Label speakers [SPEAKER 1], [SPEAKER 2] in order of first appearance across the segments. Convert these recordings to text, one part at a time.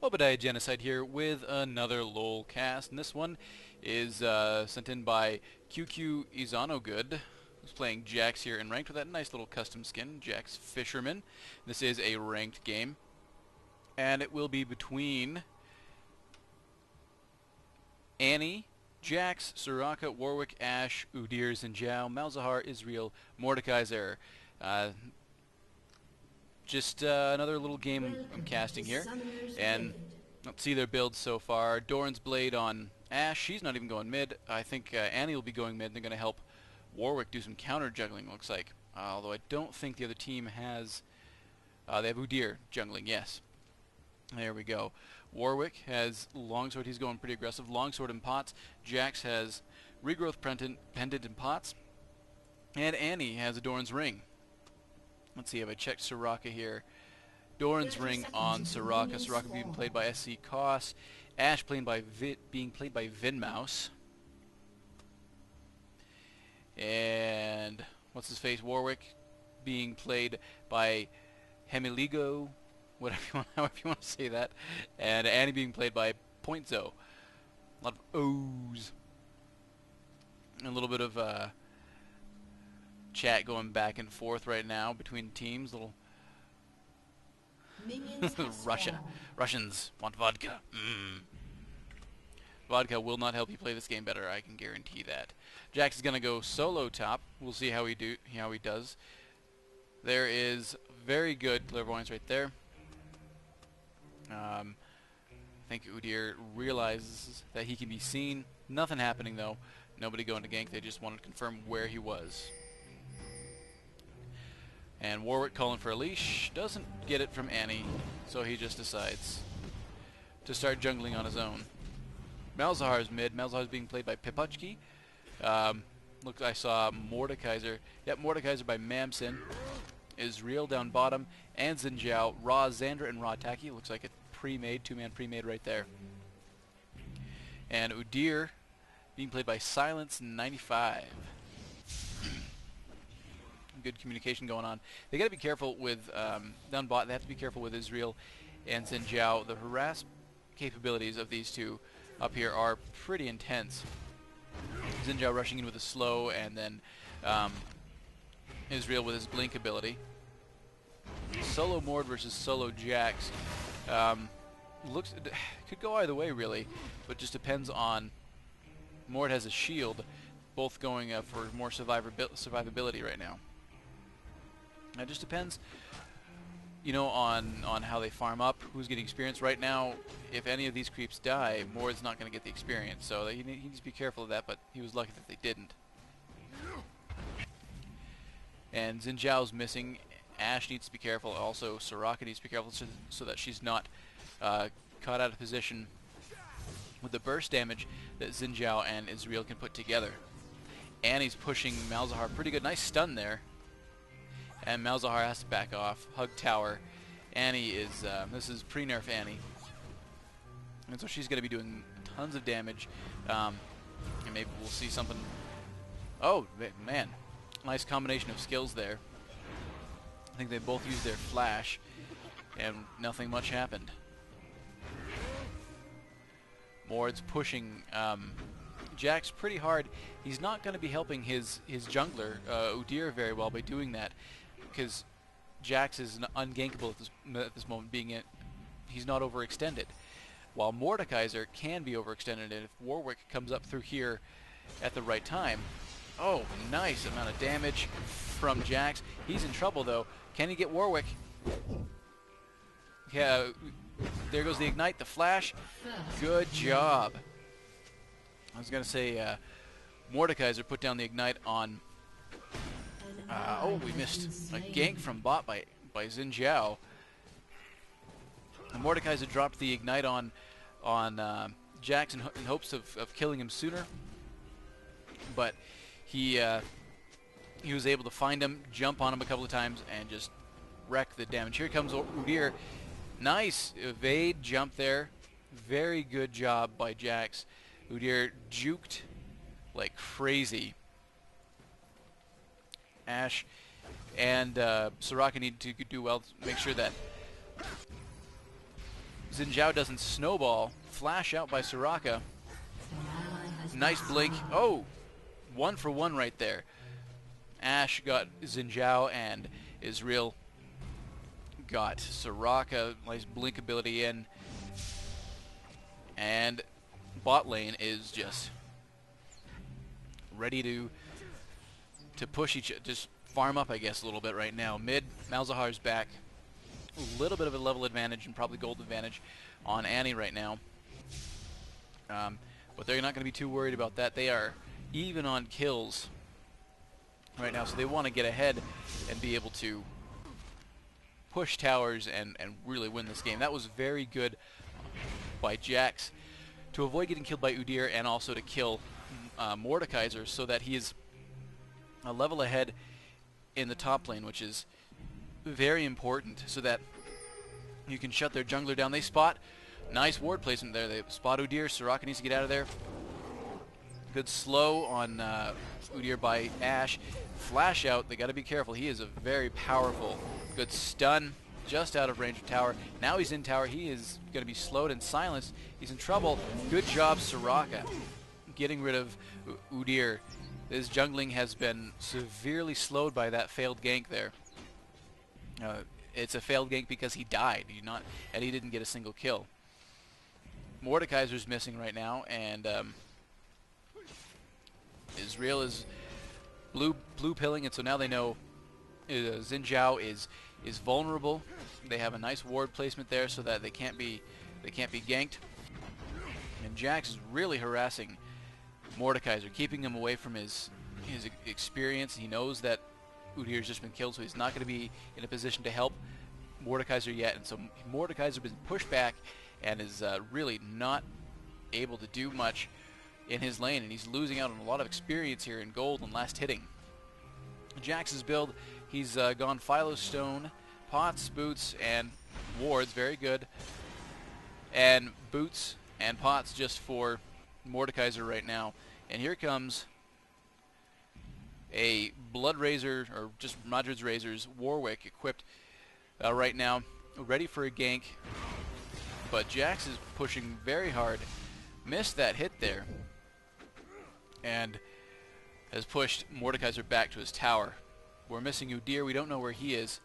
[SPEAKER 1] ObediahGenocide here with another LOL cast, and this one is sent in by QQ Izanogood, who's playing Jax here in ranked with that nice little custom skin, Jax Fisherman. This is a ranked game, and it will be between Annie, Jax, Soraka, Warwick, Ashe, Udyr, Xin, Malzahar, Israel, Mordekaiser. Just another little game I'm casting here, and let's see their builds so far. Doran's Blade on Ashe, she's not even going mid. I think Annie will be going mid, and they're going to help Warwick do some counter juggling, looks like. Although I don't think the other team has... they have Udyr jungling, yes. There we go. Warwick has Longsword, he's going pretty aggressive. Longsword in pots. Jax has Regrowth Pendant in pots. And Annie has a Doran's Ring. Let's see, have I checked Soraka here? Doran's Ring on Soraka. Soraka being played by SC Koss. Ashe being played by Vinmouse. And what's his face? Warwick being played by Hemiligo, however you want to say that. And Annie being played by Pointzo. A lot of O's. And a little bit of chat going back and forth right now between teams. Little Russians want vodka. Vodka will not help you play this game better, I can guarantee that. Jax is gonna go solo top. We'll see how he does. There is very good clairvoyance right there. I think Udyr realizes that he can be seen. Nothing happening though. Nobody going to gank. They just wanted to confirm where he was. And Warwick calling for a leash, doesn't get it from Annie, so he just decides to start jungling on his own. Malzahar's mid. Malzahar's being played by Pipuchki. Look, I saw Mordekaiser. Yep, Mordekaiser by Mamsin. Israel down bottom, and Xin, Raw Xandra, and Raw Taki. Looks like a pre-made, two-man pre-made right there. And Udyr being played by Silence95. Good communication going on. They got to be careful with down bot. They have to be careful with Israel and Xin. The harass capabilities of these two up here are pretty intense. Xin rushing in with a slow, and then Israel with his blink ability. Solo Mord versus solo Jax. Could go either way really, but just depends on. Mord has a shield, both going for more survivability right now. It just depends, you know, on how they farm up, who's getting experience. Right now, if any of these creeps die, Mord's not going to get the experience, so he needs to be careful of that, but he was lucky that they didn't. And Xin missing. Ashe needs to be careful. Also, Soraka needs to be careful so that she's not caught out of position with the burst damage that Xin and Israel can put together. Annie's pushing Malzahar pretty good. Nice stun there. And Malzahar has to back off. Hug tower. Annie is, this is pre-nerf Annie. And so she's going to be doing tons of damage. And maybe we'll see something. Oh, man. Nice combination of skills there. I think they both used their flash. And nothing much happened. Mord's pushing Jax pretty hard. He's not going to be helping his jungler, Udyr, very well by doing that, because Jax is ungankable at this moment, he's not overextended. While Mordekaiser can be overextended, and if Warwick comes up through here at the right time, oh, nice amount of damage from Jax. He's in trouble though. Can he get Warwick? Yeah, there goes the ignite, the flash. Good job. I was going to say Mordekaiser put down the ignite on... oh, we missed a gank from bot by Xin. And Mordekaiser dropped the ignite on Jax in hopes of killing him sooner. But he was able to find him, jump on him a couple of times, and just wreck the damage. Here comes Udyr. Nice evade jump there. Very good job by Jax. Udyr juked like crazy. Ashe and Soraka need to do well to make sure that Xin Zhao doesn't snowball. Flash out by Soraka. Nice blink. Oh! 1 for 1 right there. Ashe got Xin Zhao, and Israel got Soraka. Nice blink ability in. And bot lane is just ready to push just farm up, I guess, a little bit right now. Mid, Malzahar's back. A little bit of a level advantage and probably gold advantage on Annie right now. But they're not going to be too worried about that. They are even on kills right now, so they want to get ahead and be able to push towers and really win this game. That was very good by Jax to avoid getting killed by Udyr and also to kill Mordekaiser, so that he is a level ahead in the top lane, which is very important, so that you can shut their jungler down. They spot. Nice ward placement there. They spot Udyr. Soraka needs to get out of there. Good slow on Udyr by Ashe. Flash out. They got to be careful. He is a very powerful. Good stun. Just out of range of tower. Now he's in tower. He is going to be slowed and silenced. He's in trouble. Good job, Soraka, getting rid of Udyr. His jungling has been severely slowed by that failed gank there. It's a failed gank because he died, and he didn't get a single kill. Mordekaiser's missing right now, and Israel is blue pilling, and so now they know Xin Zhao is vulnerable. They have a nice ward placement there so that they can't be ganked. And Jax is really harassing Mordekaiser, keeping him away from his experience. He knows that Udyr's just been killed, so he's not going to be in a position to help Mordekaiser yet. And so Mordekaiser has been pushed back and is really not able to do much in his lane, and he's losing out on a lot of experience here in gold and last hitting. Jax's build, he's gone Philo Stone, Pots, Boots, and Wards, very good. And Boots and Pots just for Mordekaiser right now. And here comes a Blood Razor, or just Madred's Razors, Warwick equipped right now, ready for a gank. But Jax is pushing very hard, missed that hit there, and has pushed Mordekaiser back to his tower. We're missing Udyr. We don't know where he is.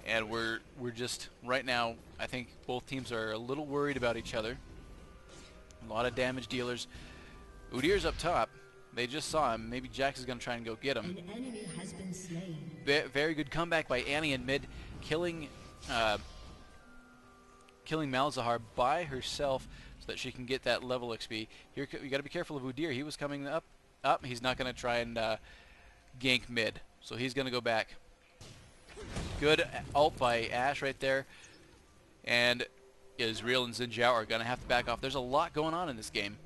[SPEAKER 1] And we're just, right now, I think both teams are a little worried about each other. A lot of damage dealers. Udyr's up top. They just saw him. Maybe Jax is going to try and go get him.
[SPEAKER 2] An enemy has been slain.
[SPEAKER 1] Very good comeback by Annie in mid, killing Malzahar by herself so that she can get that level XP. Here, you got to be careful of Udyr. He was coming up. He's not going to try and gank mid, so he's going to go back. Good ult by Ashe right there, and Israel and Xin Zhao are going to have to back off. There's a lot going on in this game.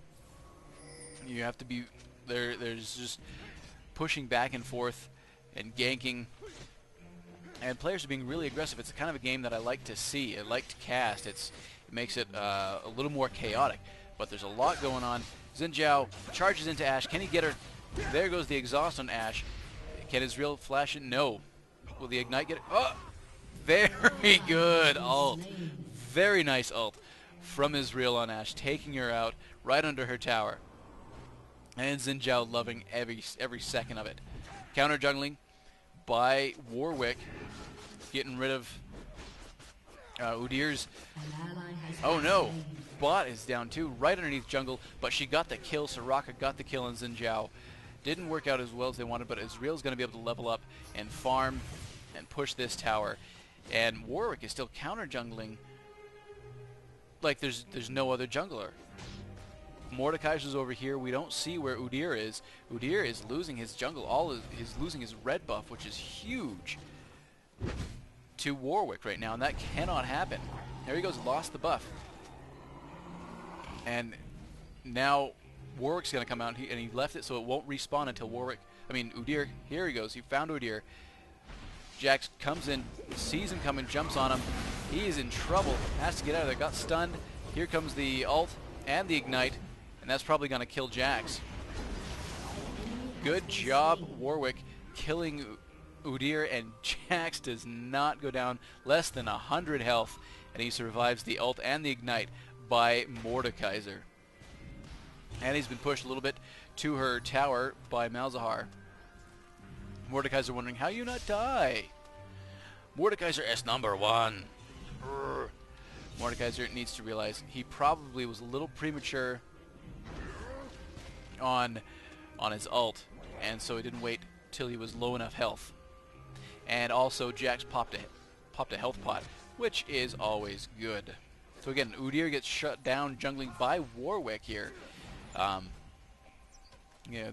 [SPEAKER 1] You have to be there. There's just pushing back and forth and ganking, and players are being really aggressive. It's the kind of a game that I like to see. I like to cast. It makes it a little more chaotic, but there's a lot going on. Xin Zhao charges into Ashe. Can he get her? There goes the exhaust on Ashe. Can Israel flash it? No. Will the Ignite get it? Oh! Very good ult. Very nice ult from Israel on Ashe, taking her out right under her tower. And Xin Zhao loving every second of it. Counter jungling by Warwick, getting rid of Udyr's. Oh no! Bot is down too, right underneath jungle, but she got the kill. Soraka got the kill on Xin Zhao. Didn't work out as well as they wanted, but Israel's going to be able to level up and farm and push this tower. And Warwick is still counter jungling like there's no other jungler. Mordekaiser's over here. We don't see where Udyr is. Udyr is losing his jungle. He's losing his red buff, which is huge, to Warwick right now, and that cannot happen. There he goes, lost the buff. And now Warwick's going to come out, and he left it so it won't respawn until Udyr, here he goes. He found Udyr. Jax comes in, sees him coming, jumps on him. He is in trouble, has to get out of there, got stunned. Here comes the ult and the Ignite, and that's probably going to kill Jax. Good job, Warwick, killing Udyr, and Jax does not go down. Less than 100 health and he survives the ult and the ignite by Mordekaiser. Annie's been pushed a little bit to her tower by Malzahar. Mordekaiser wondering, how you not die? Mordekaiser S number 1. Urgh. Mordekaiser needs to realize he probably was a little premature on his ult, and so he didn't wait till he was low enough health. And also Jax popped a health pot, which is always good. So again, Udyr gets shut down jungling by Warwick here. Yeah,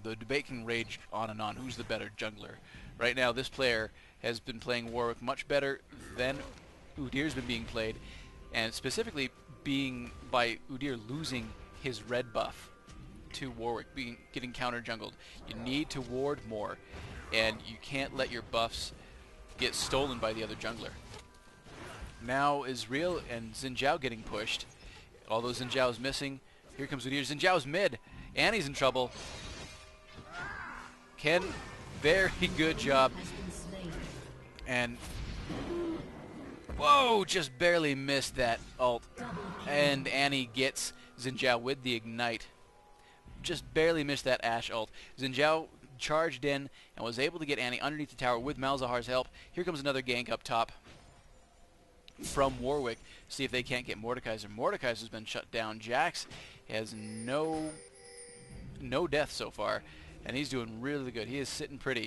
[SPEAKER 1] the debate can rage on and on. Who's the better jungler? Right now, this player has been playing Warwick much better than Udyr's been being played, and specifically being by Udyr losing his red buff to Warwick, getting counter jungled. You need to ward more, and you can't let your buffs get stolen by the other jungler. Now Israel and Xin Zhao getting pushed. Although Xin Zhao is missing, here comes Udyr. Xin Zhao's mid. Annie's in trouble. Ken, very good job. And whoa, just barely missed that ult. And Annie gets Xin Zhao with the ignite. Just barely missed that Ashe ult. Xin Zhao charged in and was able to get Annie underneath the tower with Malzahar's help. Here comes another gank up top from Warwick. See if they can't get Mordekaiser. Mordekaiser's been shut down. Jax has no death so far, and he's doing really good. He is sitting pretty.